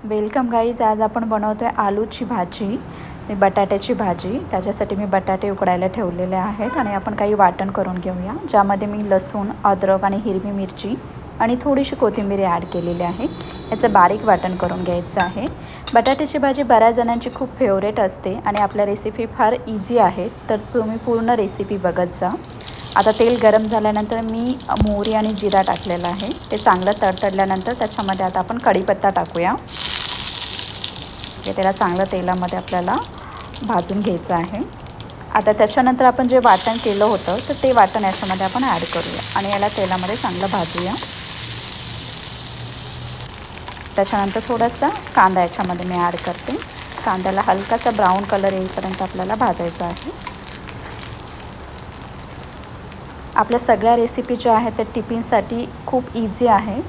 Welcome guys. आज आपण बनवतो आहे आलूची भाजी, बटाट्याची भाजी. त्याच्यासाठी मी बटाटे उकडायला ठेवलेले आहेत आणि आपण काही वाटण करून घेऊया, ज्यामध्ये मी लसूण, अद्रक आणि हिरवी मिरची आणि थोडीशी कोथिंबीर ॲड केलेली आहे. याचं बारीक वाटण करून घ्यायचं आहे. बटाट्याची भाजी बऱ्याच जणांची खूप फेवरेट असते आणि आपल्या रेसिपी फार इझी आहेत, तर तुम्ही पूर्ण रेसिपी बघत जा. आता तेल गरम झाल्यानंतर मी मोहरी आणि जिरा टाकलेला आहे. ते चांगलं तडतडल्यानंतर त्याच्यामध्ये आता आपण कढीपत्ता टाकूया. हे त्याला चांगलं तेलामध्ये आपल्याला भाजून घ्यायचं आहे. आता त्याच्यानंतर आपण जे वाटण केलं होतं तर ते वाटण याच्यामध्ये आपण ॲड करूया आणि याला तेलामध्ये चांगलं भाजूया. त्याच्यानंतर थोडासा कांदा याच्यामध्ये मी ॲड करते. कांद्याला हलकासा ब्राऊन कलर येईपर्यंत आपल्याला भाजायचं आहे. आपल्या सगळ्या रेसिपी ज्या आहेत त्या टिफिनसाठी खूप इझी आहे.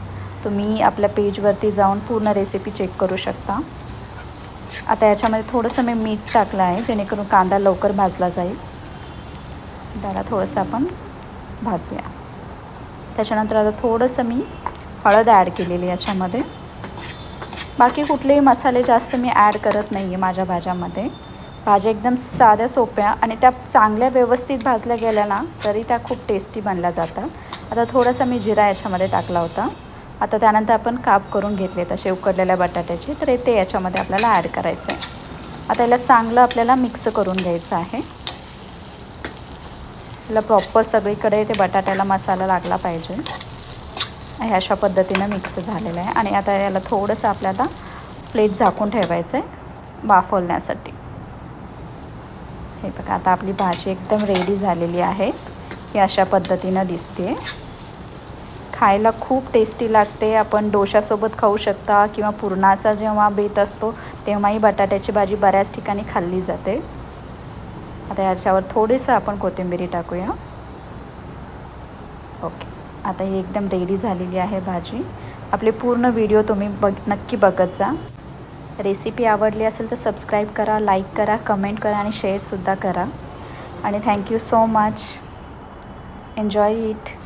तुम्ही आपल्या पेजवरती जाऊन पूर्ण रेसिपी चेक करू शकता. आता याच्यामध्ये थोडंसं मी मीठ टाकलं आहे, जेणेकरून कांदा लवकर भाजला जाईल. त्याला थोडंसं आपण भाजूया. त्याच्यानंतर आता थोडंसं मी हळद ॲड केलेली याच्यामध्ये. बाकी कुठलेही मसाले जास्त मी ॲड करत नाही आहे माझ्या भाज्यामध्ये. भाज्या एकदम साध्या सोप्या आणि त्या चांगल्या व्यवस्थित भाजल्या गेल्या ना तरी त्या खूप टेस्टी बनल्या जातात. आता थोडासा मी जिरा याच्यामध्ये टाकला होता. आता त्यानंतर आपण काप करून घेतले तसे उकडलेल्या बटाट्याचे, तर ते याच्यामध्ये आपल्याला ॲड करायचं आहे. आता याला चांगलं आपल्याला मिक्स करून घ्यायचं आहे. याला प्रॉपर सगळीकडे ते बटाट्याला मसाला लागला पाहिजे. हे अशा पद्धतीनं मिक्स झालेलं आहे आणि आता याला थोडंसं आपल्याला प्लेट झाकून ठेवायचं आहे वाफवण्यासाठी. हे बघा, आता आपली भाजी एकदम रेडी झालेली आहे. ही अशा पद्धतीनं दिसते. खायला खूप टेस्टी लागते. आपण डोशासोबत खाऊ शकता किंवा पुरणाचा जेव्हा बेत असतो तेव्हाही बटाट्याची भाजी बऱ्याच ठिकाणी खाल्ली जाते. आता याच्यावर थोडंसं आपण कोथिंबीर टाकूया. ओके, आता ही एकदम रेडी झालेली आहे भाजी. आपले पूर्ण व्हिडिओ तुम्ही नक्की बघत जा. रेसिपी आवडली असेल तर सबस्क्राईब करा, लाईक करा, कमेंट करा आणि शेअरसुद्धा करा. आणि thank you so much. Enjoy it.